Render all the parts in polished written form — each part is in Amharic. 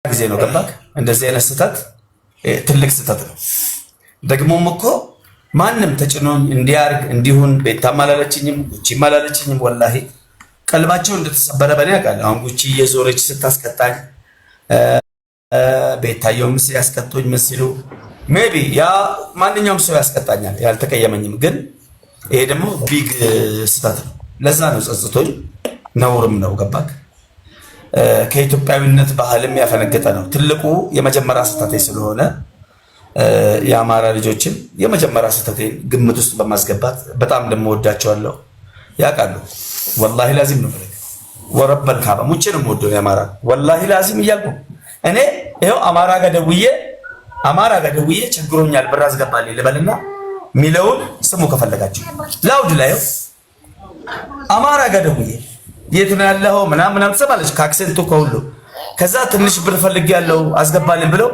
ጊዜ ነው ገባክ? እንደዚህ አይነት ስህተት ትልቅ ስህተት ነው። ደግሞም እኮ ማንም ተጭኖኝ እንዲያርግ እንዲሁን ቤታም አላለችኝም ጉቺም አላለችኝም። ወላሂ ቀልባቸው እንደተሰበረ በኔ ያውቃል። አሁን ጉቺ እየዞረች ስታስቀጣኝ ቤታየውም ያስቀጡኝ መስሉ ሜቢ ያ ማንኛውም ሰው ያስቀጣኛል ያልተቀየመኝም። ግን ይሄ ደግሞ ቢግ ስህተት ነው። ለዛ ነው ጸጽቶኝ ነውርም ነው ገባክ? ከኢትዮጵያዊነት ባህልም ያፈነገጠ ነው። ትልቁ የመጀመሪያ ስህተቴ ስለሆነ የአማራ ልጆችን የመጀመሪያ ስህተቴን ግምት ውስጥ በማስገባት በጣም እንደምወዳቸዋለሁ ያውቃሉ። ወላሂ ላዚም ነው ማለት ወረበል ካባ ሙቼ ነው የምወደው የአማራ ወላሂ ላዚም እያልኩ እኔ ይኸው አማራ ጋር ደውዬ ችግሮኛል ብር አስገባልኝ ልበልና ሚለውን ስሙ ከፈለጋችሁ ላውድ ላይ አማራ ጋር ደውዬ የት ነው ያለው ምናምን ትሰማለች ከአክሰንቱ ከሁሉ ከዛ ትንሽ ብር ፈልጌያለሁ አስገባልኝ ብለው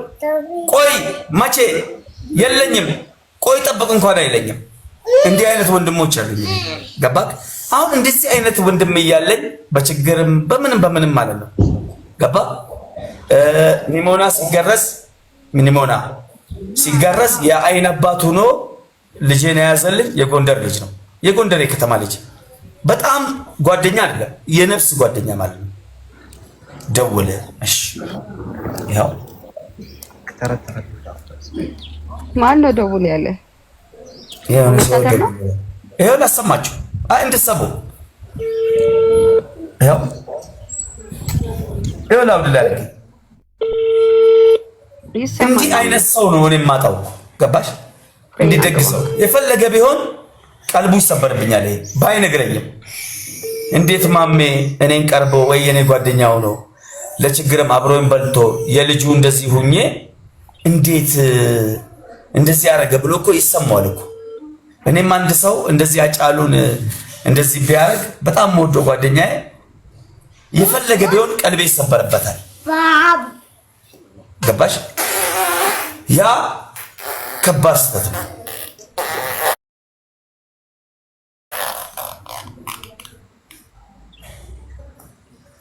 ቆይ መቼ የለኝም ቆይ ጠብቅ እንኳን አይለኝም። እንዲህ አይነት ወንድሞች አሉኝ ገባክ? አሁን እንደዚህ አይነት ወንድም እያለኝ በችግርም በምንም ማለት ነው ገባ? ኒሞና ሲገረስ የአይን አባት ሆኖ ልጄን ያዘልኝ የጎንደር ልጅ ነው። የጎንደር የከተማ ልጅ በጣም ጓደኛ አይደለም የነፍስ ጓደኛ ማለት ነው። ደውለ እሺ ያው ማን ነው ደውል ያለ ይሄው ላሰማችሁ እንድትሰሙ ይሄው ላውድላለ እንዲህ አይነት ሰው ነው እኔ የማጣው ገባሽ? እንዲህ ደግ ሰው የፈለገ ቢሆን ቀልቡ ይሰበርብኛል። ይሄ ባይነግረኝም እንዴት ማሜ እኔን ቀርቦ ወይ የኔ ጓደኛው ነው ለችግርም አብሮኝ በልቶ የልጁ እንደዚህ ሁኜ እንዴት እንደዚህ ያደረገ ብሎ እኮ ይሰማዋል እኮ። እኔም አንድ ሰው እንደዚህ ያጫሉን እንደዚህ ቢያደርግ በጣም ወዶ ጓደኛዬ የፈለገ ቢሆን ቀልቤ ይሰበርበታል። ገባሽ? ያ ከባድ ስህተት ነው።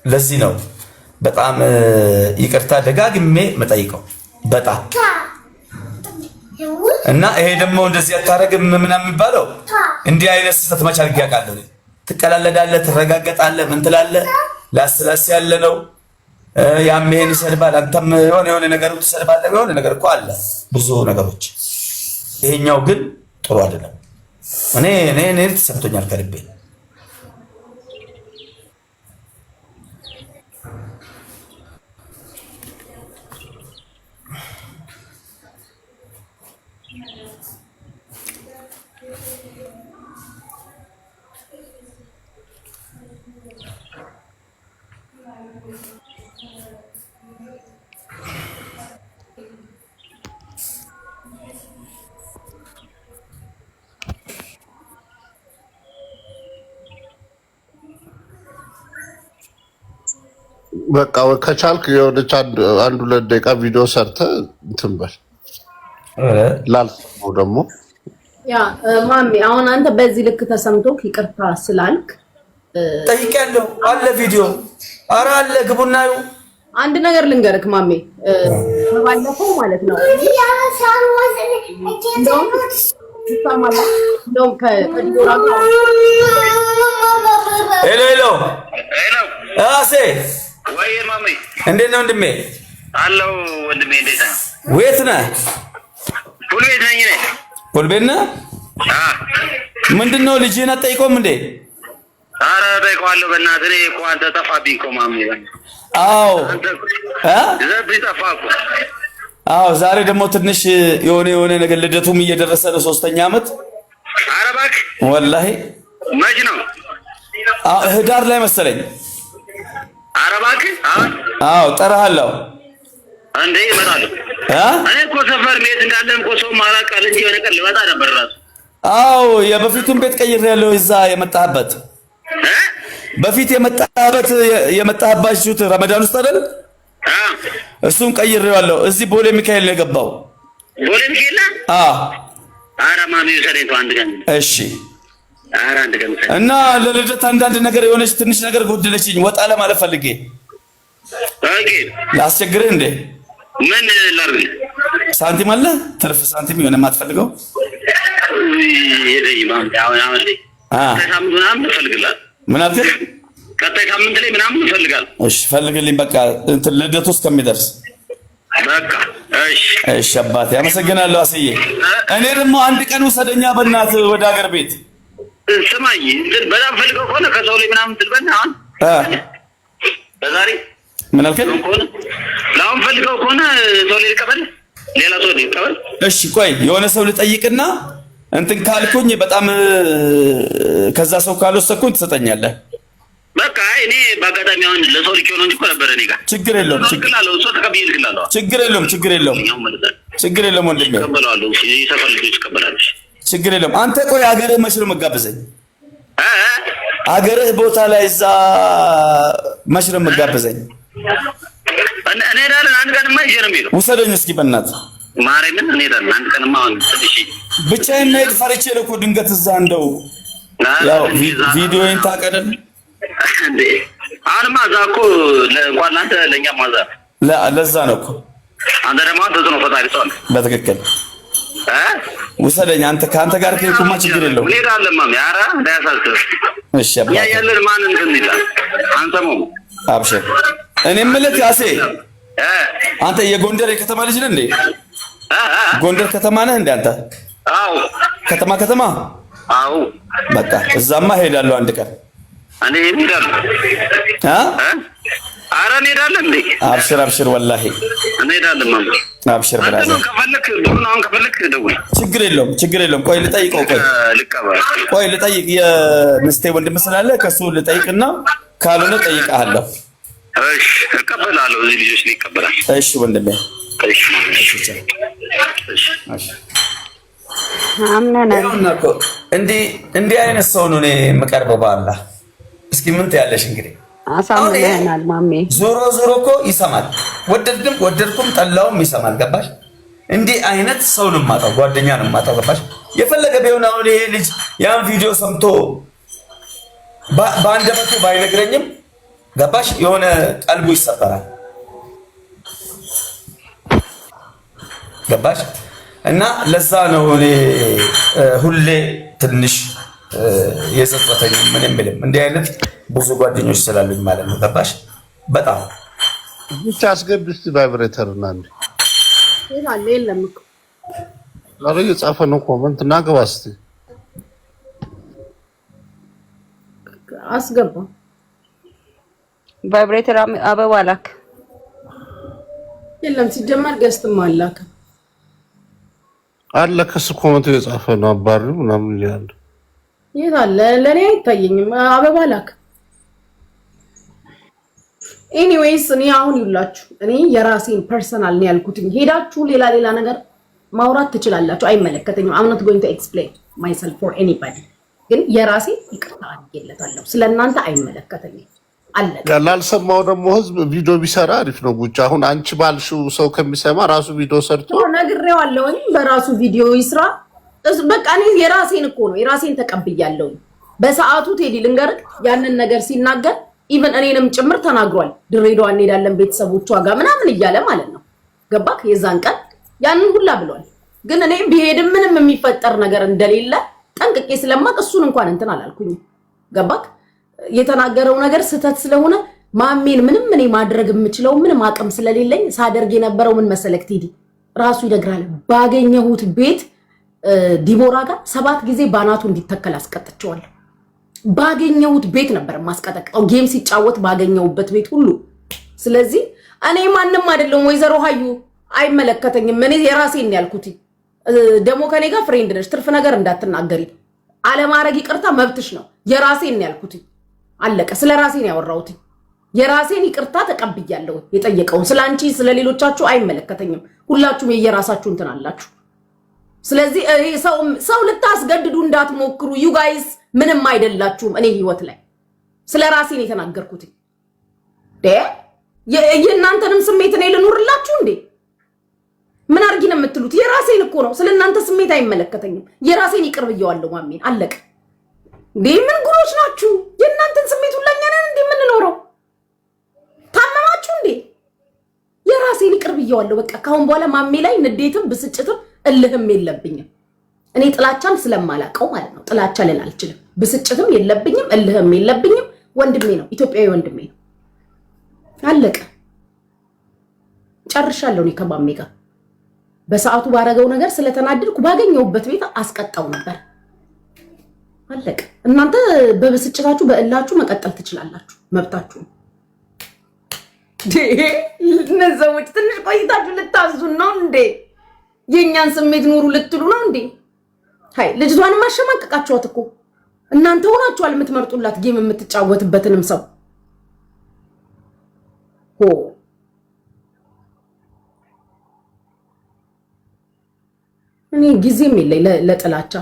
ለዚህ ነው በጣም ይቅርታ ደጋግሜ መጠይቀው በጣም እና ይሄ ደግሞ እንደዚህ አታረግም ምናምን የሚባለው እንዲህ አይነት ስህተት መቻል ያውቃለሁ። ትቀላለዳለህ፣ ትረጋገጣለህ፣ ምን ትላለህ? ላስላስ ያለ ነው። ያም ይሄን ይሰድባል፣ አንተም የሆነ ነገር ትሰድባለህ። የሆነ ነገር እኮ አለ ብዙ ነገሮች። ይሄኛው ግን ጥሩ አይደለም። እኔ ተሰምቶኛል ከልቤ። በቃ ከቻልክ የሆነች አንድ ሁለት ደቂቃ ቪዲዮ ሰርተህ እንትን በል ላልሰማው ደግሞ ያ ማሚ አሁን አንተ በዚህ ልክ ተሰምቶክ ይቅርታ ስላልክ ጠይቄያለሁ። አለ ቪዲዮ ኧረ አለ ግቡና ይኸው አንድ ነገር ልንገርክ ማሚ ባለፈው ማለት ነው ሄሎ አሴ ወይ ማሚ እንዴት ነው ወንድሜ? አለው ወንድሜ እንዴት ነህ? ወይት ነህ? ሁሉ ቤት ነኝ ነኝ ሁሉ ቤት ነህ? ምንድነው ልጅህን አትጠይቀውም እንዴ? ኧረ እጠይቀዋለሁ በእናትህ። እኔ እኮ አንተ ጠፋብኝ እኮ ማሚ። አዎ ዘብኝ ጠፋህ እኮ። አዎ ዛሬ ደግሞ ትንሽ የሆነ ነገር ልደቱም እየደረሰ ነው 3ኛ ዓመት። ኧረ እባክህ ወላሂ መች ነው? ህዳር ላይ መሰለኝ። ኧረ እባክህ አዎ ጠራሃለሁ እንዴ እመጣለሁ። እኔ እኮ ሰፈር ቤት እንዳለም እኮ ሰው ማላውቃል እንጂ የሆነ ቀን ልመጣ ነበር እራሱ። አዎ የበፊቱን ቤት ቀይሬያለሁ። እዛ የመጣህበት በፊት የመጣህባችሁት ረመዳን ውስጥ አይደል? እሱን ቀይሬዋለሁ። እዚህ ቦሌ ሚካኤል ነው የገባው። ቦሌ ሚካኤል? ኧረ ማሚ ውሰደኝ ተው አንድ ቀን። እሺ እና ለልደት አንዳንድ ነገር የሆነች ትንሽ ነገር ጎደለችኝ። ወጣ ለማለት ፈልጌ ኦኬ ላስቸግርህ እንዴ? ምን ላድርግ? ሳንቲም አለ? ትርፍ ሳንቲም የሆነ የማትፈልገው? ምን አልከኝ? ቀጣይ ሳምንት ላይ ምናምን እፈልጋለሁ። እሺ ፈልግልኝ በቃ እንትን ልደቱ እስከሚደርስ በቃ እሺ አባቴ አመሰግናለሁ አስዬ። እኔ ደግሞ አንድ ቀን ውሰደኛ በእናትህ ወደ ሀገር ቤት። ስማኝ በጣም ፈልገው ከሆነ ከሰው ላይ ምናምን ትልበና አሁን በዛሬ ምን አልከኝ? ለአሁን ፈልገው ከሆነ ሰው ላይ ልቀበል፣ ሌላ ሰው ላይ ልቀበል። እሺ ቆይ የሆነ ሰው ልጠይቅና እንትን ካልኩኝ በጣም ከዛ ሰው ካልወሰድኩኝ ትሰጠኛለህ። በቃ እኔ በአጋጣሚ አሁን ለሰው ልጅ ሆኖ እንጂ እኮ ነበር እኔ ጋር ችግር የለውም ችግር የለውም ወንድሜ እቀበላለሁ። የሰፈር ልጆች ይቀበላሉ። ችግር የለውም። አንተ ቆይ ሀገርህ መች ነው መጋበዘኝ? ሀገርህ ቦታ ላይ እዛ መች ነው መጋበዘኝ? እንሄዳለን። አንድ ቀንማ ይዤ ነው የምሄደው። ውሰደኝ እስኪ በእናትህ ማርያምን እንሄዳለን። አንድ ቀንማ አሁን ትንሽ ብቻዬን መሄድ ፈርቼ ነው እኮ ድንገት እዛ እንደው ያው ቪዲዮዬን ታውቃለህ እንዴ? አሁንማ እዛ እኮ እንኳን ለአንተ ለእኛም ማዛ ለዛ ነው እኮ አንተ ደግሞ ተጽዕኖ ፈጣሪ ሰው ነህ። በትክክል ውሰደኝ። አንተ ከአንተ ጋር ከሄድኩማ ችግር የለውም። እንሄዳለን። ማሚ ኧረ እንዳያሳስብ። እሺ አባ ያያለን ማን እንትን ይላል አንተም አብሽር። እኔ የምልህ ያሴ አንተ የጎንደር የከተማ ልጅ ነህ እንዴ? ጎንደር ከተማ ነህ እንዴ አንተ? አዎ ከተማ አዎ። በቃ እዛማ ሄዳለሁ አንድ ቀን እኔ እንሄዳለን። ኧረ እንሄዳለን እንዴ? አብሽር ወላሂ እንሄዳለን። ማሚ አብሽር ብራዘር። ከፈለክ ደውል። ችግር የለውም። ቆይ ልጠይቀው። ቆይ ልጠይቅ። የምስቴ ወንድም ስላለ ከሱ ልጠይቅና ካልሆነ ጠይቀሃለሁ። እሺ እቀበላለሁ። እዚህ ልጆች ላይ ይቀበላል። እሺ ወንድሜ። እንዲህ አይነት ሰው ነው እኔ የምቀርበው በአላህ። እስኪ ምን ትያለሽ? እንግዲህ አሳምነናል ማሜ። ዞሮ እኮ ይሰማል። ወደድኩም ጠላውም ይሰማል። ገባሽ? እንዲህ አይነት ሰው ነው የማጣው፣ ጓደኛ ነው የማጣው። ገባሽ? የፈለገ ቢሆን አሁን ይሄ ልጅ ያን ቪዲዮ ሰምቶ በአንደበቱ ባይነግረኝም ገባሽ? የሆነ ቀልቡ ይሰበራል። ገባሽ? እና ለዛ ነው እኔ ሁሌ ትንሽ የጸጸተኝ ምን የምልም እንዲህ አይነት ብዙ ጓደኞች ስላሉኝ ማለት ነው። ገባሽ? በጣም ብቻ አስገብስ ቫይብሬተር እና እንዴ ይላል የለም እኮ ዛሬ የጻፈ ነው ኮሜንት እና ግባ እስቲ አስገባ። ቫይብሬተር አበባ ላክ። የለም ሲጀመር ገስትም አላክ አለ ከሱ ኮሜንት የጻፈ ነው አባሪ ምናምን ይላል። ይላል ለኔ አይታየኝም። አበባ ላክ። ኤኒዌይስ እኔ አሁን ይውላችሁ እኔ የራሴን ፐርሰናል ነው ያልኩት። ሄዳችሁ ሌላ ነገር ማውራት ትችላላችሁ፣ አይመለከተኝም። I'm not going to explain myself for anybody። ግን የራሴ ይቅርታ አድርጌለታለሁ። ስለናንተ አይመለከተኝም። አለ ላልሰማው ደግሞ ህዝብ ቪዲዮ ቢሰራ አሪፍ ነው። ጉቻ አሁን አንቺ ባልሽው ሰው ከሚሰማ ራሱ ቪዲዮ ሰርቶ ነግሬዋለሁኝ። በራሱ ቪዲዮ ይስራ። በቃ እኔ የራሴን እኮ ነው የራሴን ተቀብያለሁኝ። በሰዓቱ ቴዲ ልንገርህ ያንን ነገር ሲናገር ኢቨን እኔንም ጭምር ተናግሯል። ድሬዳዋ እንሄዳለን ቤተሰቦቿ ጋር ምናምን እያለ ማለት ነው። ገባክ? የዛን ቀን ያንን ሁላ ብሏል። ግን እኔ ቢሄድም ምንም የሚፈጠር ነገር እንደሌለ ጠንቅቄ ስለማቅ እሱን እንኳን እንትን አላልኩኝም። ገባክ? የተናገረው ነገር ስህተት ስለሆነ ማሜን ምንም እኔ ማድረግ የምችለው ምንም አቅም ስለሌለኝ ሳደርግ የነበረው ምን መሰለክ ቴዲ ራሱ ይነግራል። ባገኘሁት ቤት ዲቦራ ጋር 7 ጊዜ ባናቱ እንዲተከል አስቀጥቼዋለሁ። ባገኘሁት ቤት ነበር ማስቀጠቅጠው ጌም ሲጫወት ባገኘሁበት ቤት ሁሉ። ስለዚህ እኔ ማንንም አይደለም። ወይዘሮ ሀዩ አይመለከተኝም። እኔ የራሴን ያልኩት ደሞ ከኔ ጋር ፍሬንድ ነሽ፣ ትርፍ ነገር እንዳትናገሪ። አለማረግ ይቅርታ መብትሽ ነው። የራሴን ያልኩት አለቀ። ስለ ራሴን ያወራሁት የራሴን ይቅርታ ተቀብያለሁ። የጠየቀውን ስላንቺ ስለሌሎቻችሁ አይመለከተኝም። ሁላችሁም የየራሳችሁ እንትን አላችሁ። ስለዚህ ሰው ልታስገድዱ እንዳትሞክሩ። ዩ ጋይስ ምንም አይደላችሁም። እኔ ህይወት ላይ ስለ ራሴን የተናገርኩት የእናንተንም ስሜት እኔ ልኑርላችሁ እንዴ? ምን አርጊ ነው የምትሉት? የራሴን እኮ ነው። ስለናንተ ስሜት አይመለከተኝም። የራሴን ይቅር ብየዋለሁ። ማሜን አለቀ። እንዴ ምን ጉሮች ናችሁ? የእናንተን ስሜት ሁላኛ ነን እንዴ የምንኖረው? ታመማችሁ እንዴ? የራሴን ይቅር ብየዋለሁ። በቃ ካሁን በኋላ ማሜ ላይ ንዴትም ብስጭትም እልህም የለብኝም። እኔ ጥላቻን ስለማላቀው ማለት ነው። ጥላቻ ልን አልችልም። ብስጭትም የለብኝም፣ እልህም የለብኝም። ወንድሜ ነው፣ ኢትዮጵያዊ ወንድሜ ነው። አለቀ። ጨርሻለሁ። እኔ ከማሜ ጋር በሰዓቱ ባረገው ነገር ስለተናደድኩ ባገኘውበት ቤት አስቀጣው ነበር። አለቀ። እናንተ በብስጭታችሁ በእላችሁ መቀጠል ትችላላችሁ፣ መብታችሁ። እነዚያዎች ትንሽ ቆይታችሁ ልታዙን ነው እንዴ? የእኛን ስሜት ኑሩ ልትሉ ነው እንዴ? ሃይ ልጅቷን ማሸማቀቃችኋት እኮ እናንተ ሆናችኋል የምትመርጡላት ጌም የምትጫወትበትንም ሰው ሆ እኔ ጊዜም የለኝ ለጥላቻ።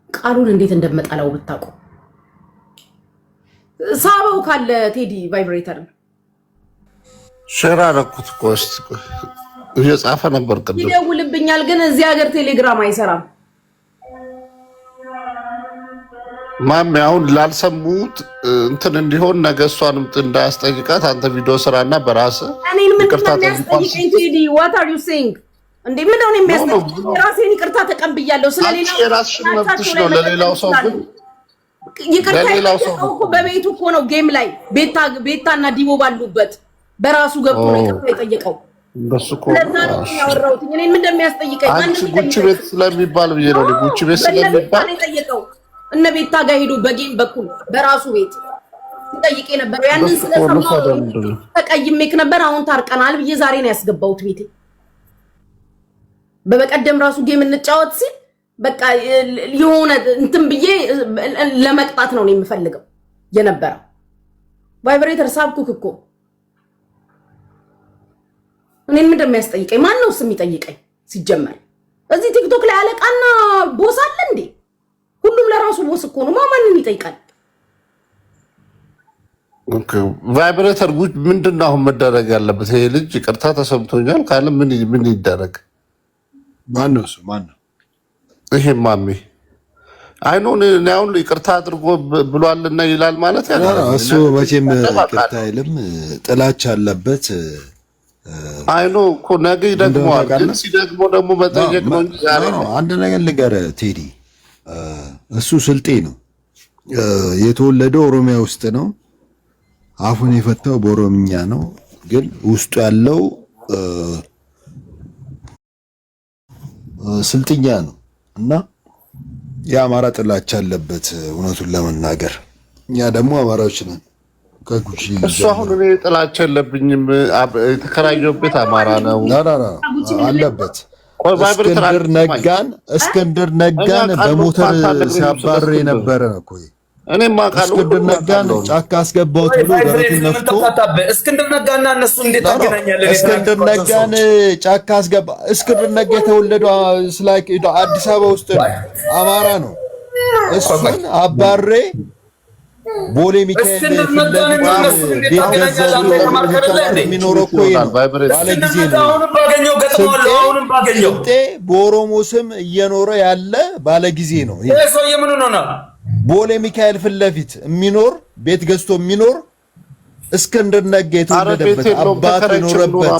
ቃሉን እንዴት እንደመጣላው ብታውቁ። ሳበው ካለ ቴዲ ቫይብሬተር ሸራ ረኩት ኮስት እየጻፈ ነበር ቅድም። ይደውልብኛል ግን እዚህ ሀገር ቴሌግራም አይሰራም። ማሜ አሁን ላልሰሙት እንትን እንዲሆን ነገ እሷንም እንዳያስጠይቃት አንተ ቪዲዮ ስራና በራስህ እኔን ምን እንደሚያስጠይቀኝ ቴዲ what are you saying እንዴ? ምን ነው የሚያስጠይቀኝ? ራሴን ይቅርታ ተቀብያለሁ። ስለሌላው የራስሽን መብትሽ ነው። ለሌላው ሰው ግን ይቅርታ እኮ በቤቱ እኮ ነው ጌም ላይ ቤታና ዲቦ ባሉበት በራሱ ገብቶ ነው ይቅርታ የጠየቀው። በሱ እኮ ለዛ ነው ያወራሁት። እኔን ምን እንደሚያስጠይቀኝ አንቺ ጉቺ ቤት ስለሚባል ብዬ ነው። ጉቺ ቤት ስለሚባል የጠየቀው እነ ቤታ ጋር ሄዱ በጌም በኩል በራሱ ቤት ሲጠይቅ ነበር። ያንን ስለሰማሁ ተቀይሜክ ነበር። አሁን ታርቀናል ብዬ ዛሬ ነው ያስገባሁት ቤቴ። በበቀደም ራሱ ጌም እንጫወት ሲል በቃ የሆነ እንትን ብዬ ለመቅጣት ነው የምፈልገው የነበረው። ቫይብሬተር ሳብኩክ እኮ እኔን ምን እንደሚያስጠይቀኝ ማን ነው ስም ይጠይቀኝ? ሲጀመር እዚህ ቲክቶክ ላይ አለቃና ቦስ አለ እንዴ? ሁሉም ለራሱ ቦስ እኮ ነው። ማንን ይጠይቃል? ኦኬ ቫይብሬተር ጉድ ምንድነው አሁን መደረግ ያለበት? ይሄ ልጅ ይቅርታ ተሰምቶኛል ካለ ምን ይደረግ? ማን ነው እሱ? ማን ነው ይሄ? ማሜ አይኖን አሁን ይቅርታ አድርጎ ብሏልና ይላል ማለት ያለ እሱ መቼም ይቅርታ አይልም። ጥላቻ አለበት። አይኖ እኮ ነገ ይደግመዋል። ግን ሲደግሞ ደግሞ መጠየቅ ነው እንጂ ዛሬ አንድ ነገር ልንገርህ ቴዲ፣ እሱ ስልጤ ነው። የተወለደው ኦሮሚያ ውስጥ ነው። አፉን የፈታው በኦሮምኛ ነው። ግን ውስጡ ያለው ስልጥኛ ነው እና የአማራ ጥላቻ አለበት። እውነቱን ለመናገር እኛ ደግሞ አማራዎች ነን። ከጉቺ እሱ አሁን እኔ ጥላቻ የለብኝም። የተከራየው ቤት አማራ ነው አለበት። እስክንድር ነጋን በሞተር ሲያባርር የነበረ ነው እኮ። እኔማ ቃሉ እስክንድር ነጋን ጫካ አስገባሁት ብሎ ደረቱን ነፍቶ እስክንድር ነጋና እነሱ እንዴት አገናኛለን? እስክንድር ነጋን ጫካ አስገባ። እስክንድር ነጋ የተወለደው አዲስ አበባ ውስጥ አማራ ነው። እሱን አባሬ ቦሌ ሚካኤል የሚኖረው እኮ ባለጊዜ ነው። በኦሮሞ ስም እየኖረ ያለ ባለጊዜ ነው። ቦሌ ሚካኤል ፊት ለፊት የሚኖር ቤት ገዝቶ የሚኖር እስክንድር ነጋ የተወለደበት አባት የኖረበት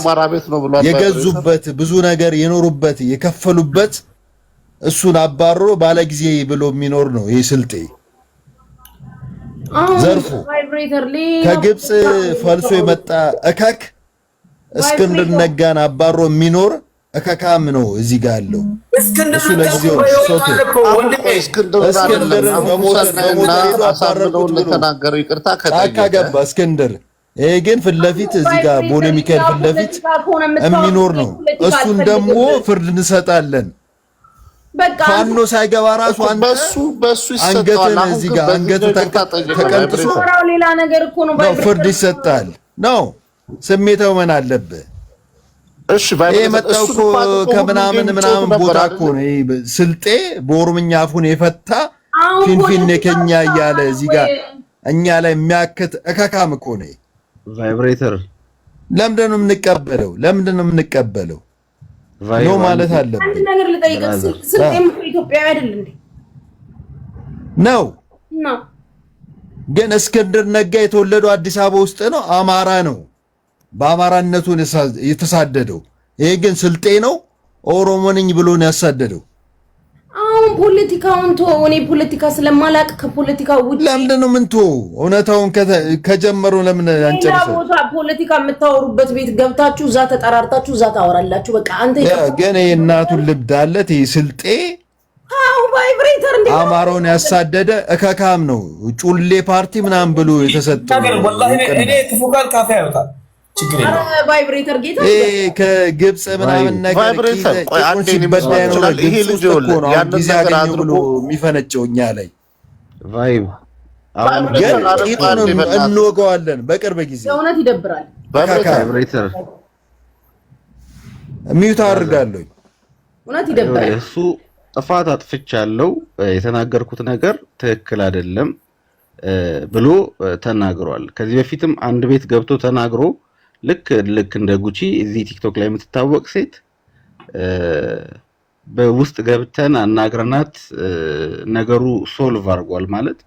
የገዙበት ብዙ ነገር የኖሩበት የከፈሉበት እሱን አባሮ ባለጊዜ ብሎ የሚኖር ነው። ይህ ስልጤ ዘርፎ ከግብፅ ፈልሶ የመጣ እከክ እስክንድር ነጋን አባሮ የሚኖር እከካም ነው እዚህ ጋር ያለው። እሱ ለጊዜው እስክንድር ጫካ ገባ እስክንድር። ይሄ ግን ፊት ለፊት እዚህ ጋር ቦሌ ሚካኤል ፊት ለፊት የሚኖር ነው። እሱን ደግሞ ፍርድ እንሰጣለን። ፋኖ ሳይገባ ራሱ አንተ አንገትን እዚህ ጋር አንገት ተቀንጥሶ ሌላ ነገር እኮ ነው ፍርድ ይሰጣል ነው። ስሜታው ምን አለብህ? እሺ የመጣው እኮ ከምናምን ቦታ እኮ ነው። ስልጤ በኦሮምኛ አፉን የፈታ ፊንፊኔ ከኛ እያለ እዚህ ጋር እኛ ላይ የሚያክት እከካም እኮ ነው። ቫይብሬተር ለምንድን ነው የምንቀበለው? ለምንድን ነው የምንቀበለው? ኖ ማለት አለብን። አንድ ነገር ልጠይቅህ፣ ስልጤም ኢትዮጵያዊ አይደል እንዴ? ነው። ግን እስክንድር ነጋ የተወለደው አዲስ አበባ ውስጥ ነው። አማራ ነው። በአማራነቱ የተሳደደው። ይሄ ግን ስልጤ ነው ኦሮሞ ነኝ ብሎ ነው ያሳደደው። አሁን ፖለቲካውን ተወው። እኔ ፖለቲካ ስለማላቅ ከፖለቲካ ውጭ ለምንድን ነው ምን ተወው? እውነታውን ከጀመሩ ለምን አንጨርሰው? ቦታ ፖለቲካ የምታወሩበት ቤት ገብታችሁ እዛ ተጠራርታችሁ እዛ ታወራላችሁ። በቃ አንተ ግን የእናቱን ልብድ አለት ይሄ ስልጤ ቫይብሬተር እንደ አማራውን ያሳደደ እከካም ነው። ጩሌ ፓርቲ ምናምን ብሎ የተሰጠው እኔ ክፉ ቃል ካፌ ያወጣል። ችግር የለውም። ቫይብሬተር ጌታ ከግብፅ ምናምን ነገር ሲበዳይ ነው። ይሄ ልጅ ነው ጊዜ ያገኘው ብሎ የሚፈነጨው እኛ ላይ ግን ቂጡን እንወገዋለን በቅርብ ጊዜ። እውነት ይደብራል። ቫይብሬተር ሚዩት አድርጋለሁ። እውነት ይደብራል። እሱ ጥፋት አጥፍቻለሁ፣ የተናገርኩት ነገር ትክክል አይደለም ብሎ ተናግሯል። ከዚህ በፊትም አንድ ቤት ገብቶ ተናግሮ ልክ እንደ ጉቺ እዚህ ቲክቶክ ላይ የምትታወቅ ሴት በውስጥ ገብተን አናግረናት ነገሩ ሶልቭ አድርጓል። ማለት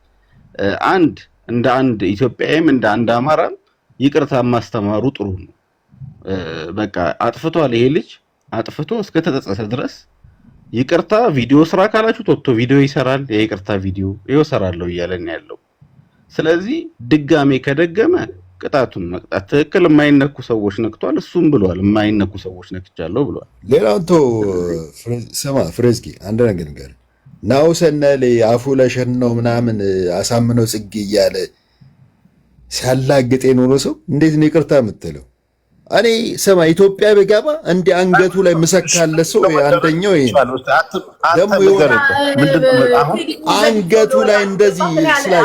እንደ አንድ ኢትዮጵያዊም እንደ አንድ አማራም ይቅርታ ማስተማሩ ጥሩ ነው። በቃ አጥፍቷል፣ ይሄ ልጅ አጥፍቶ እስከ ተጸጸተ ድረስ ይቅርታ ቪዲዮ ስራ ካላችሁ ቶቶ ቪዲዮ ይሰራል። የይቅርታ ቪዲዮ ይወሰራለሁ እያለን ያለው። ስለዚህ ድጋሜ ከደገመ ቅጣቱን መቅጣት ትክክል። የማይነኩ ሰዎች ነክቷል፣ እሱም ብሏል። የማይነኩ ሰዎች ነክቻለሁ ብሏል። ሌላውን ስማ ፍሬዝኪ አንድ ነገር ንገር። ናውሰነሌ አፉ ለሸን ነው ምናምን አሳምነው ጽጌ እያለ ሲያላግጥ የኖረ ሰው እንዴት ነው ይቅርታ የምትለው? እኔ ስማ ኢትዮጵያ በገባ እንደ አንገቱ ላይ መሰካለ ሰው አንደኛው ይሄ ደግሞ አንገቱ ላይ እንደዚህ ስላይ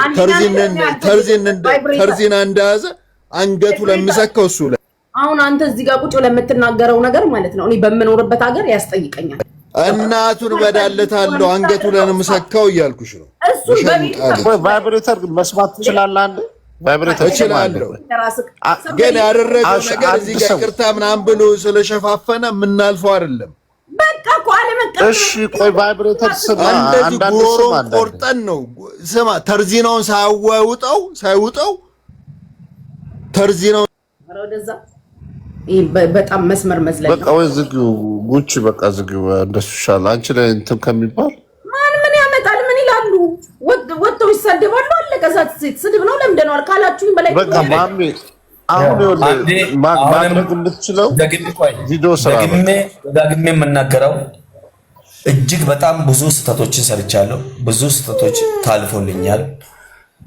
ተርዚና እንደያዘ አንገቱ ላይ መሰካው እሱ ላይ። አሁን አንተ እዚህ ጋር ቁጭ ለምትናገረው ነገር ማለት ነው እኔ በምኖርበት ሀገር ያስጠይቀኛል። እናቱን በዳለታለሁ አንገቱ ላይ ነው መሰካው እያልኩሽ ነው። እሱ ቫይብሬተር መስማት ትችላለህ አንዴ? ቫይብሬተር እችላለሁ ግን ያደረገው ነገር እዚህ ጋር ይቅርታ ምናምን ብሎ ስለሸፋፈነ የምናልፈው አይደለም። በቃ እኮ አለመቀበል። እሺ ቆይ ቫይብሬተር ስማ፣ አንዳንድ ጎሮ ቆርጠን ነው ስማ፣ ተርዚናውን ሳይውጠው ተርዚናው ወደዛ በጣም መስመር መዝለል። በቃ ወይ ዝጊው ጉቺ፣ በቃ ዝጊው እንደሱ ይሻላል። አንቺ ላይ እንትን ከሚባል ምን ያመጣል? ምን ይላሉ? ወጥተው ይሳደባሉ። አለቀ። ሴት ስድብ ነው ለምደነዋል ካላችሁኝ በላይ በቃ ማሚ አሁን ማድረግ የምትችለው ቪዲዮ ስራ ደግሜ የምናገረው እጅግ በጣም ብዙ ስህተቶችን ሰርቻለሁ። ብዙ ስህተቶች ታልፎልኛል።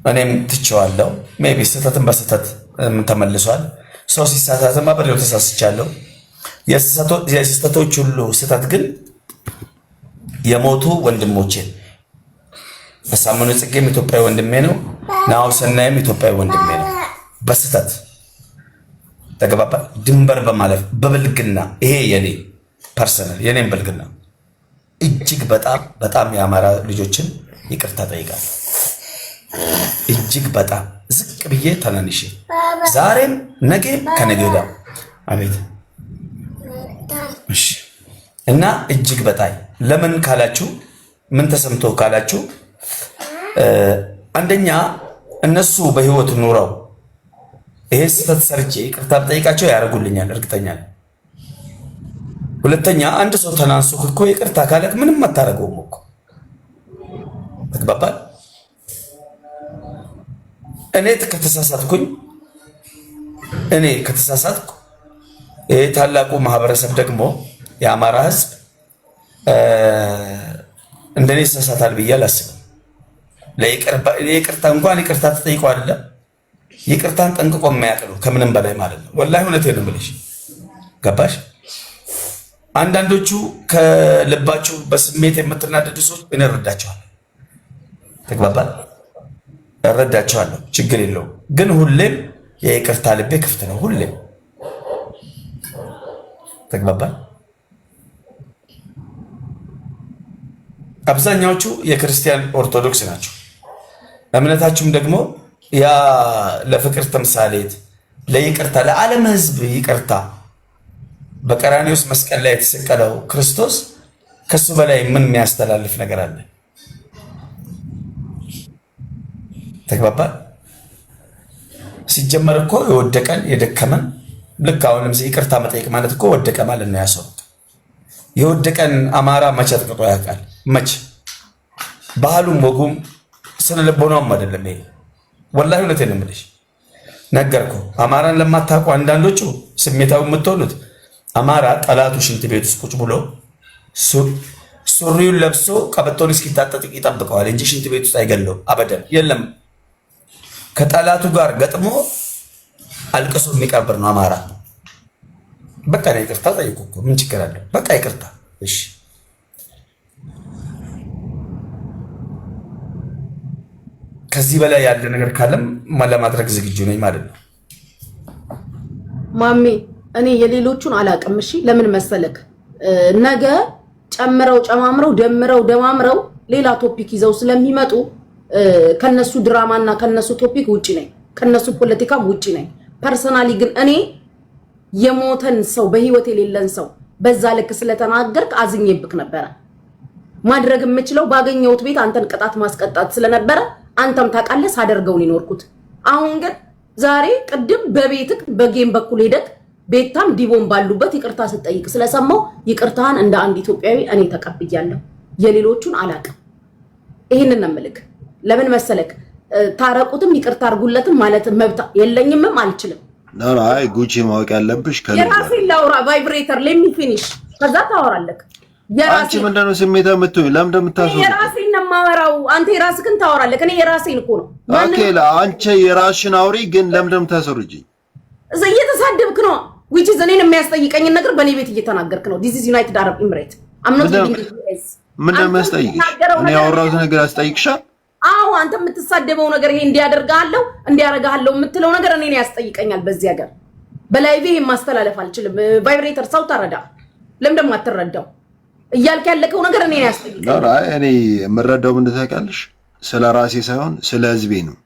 እኔም ትቼዋለሁ። ሜቢ ስህተትን በስህተት ተመልሷል። ሰው ሲሳሳትማ በሌው ተሳስቻለሁ። የስህተቶች ሁሉ ስህተት ግን የሞቱ ወንድሞቼን አሳምነው ጽጌም ኢትዮጵያዊ ወንድሜ ነው። ናሁሰናይም ኢትዮጵያዊ ወንድሜ ነው። በስህተት ተገባባ ድንበር በማለፍ በብልግና ይሄ የኔ ፐርሰናል የኔም ብልግና እጅግ በጣም የአማራ ልጆችን ይቅርታ ጠይቃለሁ። እጅግ በጣም ዝቅ ብዬ ተናንሼ ዛሬም ነገም ከነገ ወዲያ አቤት እሺ። እና እጅግ በጣም ለምን ካላችሁ ምን ተሰምቶ ካላችሁ አንደኛ እነሱ በህይወት ኑረው ይሄ ስህተት ሰርቼ ይቅርታ ጠይቃቸው ያደርጉልኛል እርግጠኛ ነኝ። ሁለተኛ አንድ ሰው ተናንሶ እኮ ይቅርታ ካለክ ምንም አታረገውም እኮ ተግባባል። እኔ ከተሳሳትኩ ይሄ ታላቁ ማህበረሰብ ደግሞ የአማራ ህዝብ እንደኔ ይሳሳታል ብዬ አላስብም። ለይቅርታ እንኳን ይቅርታ ተጠይቆ አይደለም ይቅርታን ጠንቅቆ የማያውቅ ነው ከምንም በላይ ማለት ነው። ወላሂ እውነቴን ነው የምልሽ። ገባሽ? አንዳንዶቹ ከልባቸው በስሜት የምትናደዱ ሰዎች እኔ እረዳቸዋለሁ። ተግባባል? እረዳቸዋለሁ፣ ችግር የለውም። ግን ሁሌም የይቅርታ ልቤ ክፍት ነው። ሁሌም ተግባባል? አብዛኛዎቹ የክርስቲያን ኦርቶዶክስ ናቸው። እምነታችሁም ደግሞ ያ ለፍቅር ተምሳሌት ለይቅርታ ለዓለም ህዝብ ይቅርታ በቀራንዮስ መስቀል ላይ የተሰቀለው ክርስቶስ ከሱ በላይ ምን የሚያስተላልፍ ነገር አለ? ተግባባል? ሲጀመር እኮ የወደቀን የደከመን ልክ አሁንም ይቅርታ መጠየቅ ማለት እኮ ወደቀ ማለት ነው። ያሰው የወደቀን አማራ መቼ ተቀጦ ያውቃል? መቼ ባህሉም ወጉም ስነ ልቦናውም አይደለም ይሄ። ወላሂ እውነቴን ነው የምልሽ። ነገርኩህ። አማራን ለማታውቁ አንዳንዶቹ ስሜታዊ የምትሆኑት አማራ ጠላቱ ሽንት ቤት ውስጥ ቁጭ ብሎ ሱሪውን ለብሶ ቀበቶን እስኪታጠቅ ይጠብቀዋል እንጂ ሽንት ቤት ውስጥ አይገለውም አበደን። የለም ከጠላቱ ጋር ገጥሞ አልቅሶ የሚቀብር ነው አማራ። በቃ ነው ይቅርታ ጠይቁ እኮ ምን ችግር አለው? በቃ ይቅርታ እሺ። ከዚህ በላይ ያለ ነገር ካለም ለማድረግ ዝግጁ ነኝ ማለት ነው። ማሜ እኔ የሌሎቹን አላቅም። እሺ ለምን መሰለክ ነገ ጨምረው ጨማምረው ደምረው ደማምረው ሌላ ቶፒክ ይዘው ስለሚመጡ ከነሱ ድራማና ከነሱ ቶፒክ ውጪ ነኝ፣ ከነሱ ፖለቲካም ውጪ ነኝ። ፐርሰናሊ ግን እኔ የሞተን ሰው በህይወት የሌለን ሰው በዛ ልክ ስለተናገርክ አዝኜብክ ነበረ። ማድረግ የምችለው ባገኘሁት ቤት አንተን ቅጣት ማስቀጣት ስለነበረ አንተም ታውቃለህ ሳደርገውን ይኖርኩት። አሁን ግን ዛሬ ቅድም በቤትክ በጌም በኩል ሄደክ ቤታም ዲቦን ባሉበት ይቅርታ ስትጠይቅ ስለሰማው ይቅርታን እንደ አንድ ኢትዮጵያዊ እኔ ተቀብያለሁ። የሌሎቹን አላቅም። ይሄንን ነው የምልክ። ለምን መሰለክ ታረቁትም ይቅርታ አርጉለትም ማለት መብት የለኝምም አልችልም። አይ ጉቺ ማወቅ ያለብሽ የራሴን ላውራ ቫይብሬተር ሌት ሚ ፊኒሽ ከዛ ታወራለክ። አንቺ ምንድነው ስሜታ የምትሆኝ? ለምን እንደምታስወው? የራሴን ነው የማወራው። አንተ የራስህን ታወራለክ። እኔ የራሴን እኮ ነው። ኦኬ አንቺ የራስሽን አውሪ፣ ግን ለምን እንደምታስወርጂ? እየተሳደብክ ነው። which is እኔን የሚያስጠይቀኝ ነገር በኔ ቤት እየተናገርክ ነው። this is United Arab Emirates I'm not living in the US ምን እንደማስጠይቅሽ እኔ ያወራሁት ነገር አስጠይቅሻል? አዎ አንተ የምትሳደበው ነገር ይሄ እንዲያደርጋለሁ የምትለው ነገር እኔን ያስጠይቀኛል። በዚህ ሀገር በላይቭ ማስተላለፍ አልችልም። ቫይብሬተር ሰው ታረዳ ለምን ደግሞ አትረዳው እያልክ ያለከው ነገር እኔን ያስጠይቀኛል። አይ እኔ የምረዳው ምን ታውቂያለሽ? ስለ ራሴ ሳይሆን ስለ ህዝቤ ነው።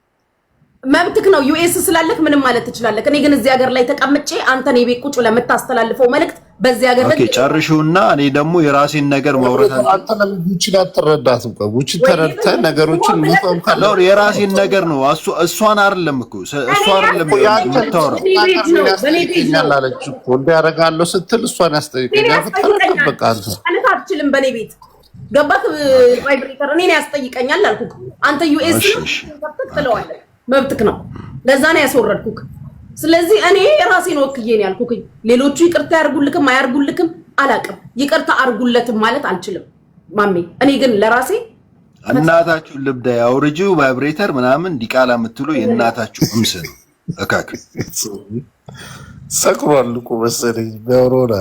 መብትክ ነው። ዩኤስ ስላለክ ምንም ማለት ትችላለህ። እኔ ግን እዚህ ሀገር ላይ ተቀምጬ አንተን የቤት ቁጭ ለምታስተላልፈው መልእክት በዚህ ሀገር ላይ ጨርሹና እኔ ደግሞ የራሴን ነገር ማውራት አንተ ለምንድን አትረዳትም? ቡች ተረድተ ነገሮችን ምንም ካለው የራሴን ነገር ነው። እሷን አይደለም እኮ እሷ አይደለም የምታወራው። ያላለች እኮ እንዲያረጋለው ስትል እሷን ያስጠይቀኛል። ተረጋጋ አንተ አትችልም። በኔ ቤት ገባክ? ቫይብሬተር እኔን ያስጠይቀኛል አልኩክ። አንተ ዩኤስ ትለዋለህ። መብትክ ነው። ለዛ ነው ያስወረድኩክ። ስለዚህ እኔ ራሴን ወክዬ ነው ያልኩክ። ሌሎቹ ይቅርታ ያርጉልክም አያርጉልክም አላቅም። ይቅርታ አርጉለትም ማለት አልችልም ማሜ። እኔ ግን ለራሴ እናታችሁ ልብዳ ያውርጂው ቫይብሬተር ምናምን ዲቃላ የምትሉ የእናታችሁ እምስ ነው። እካክ ሰክሯል እኮ መሰለኝ በሮና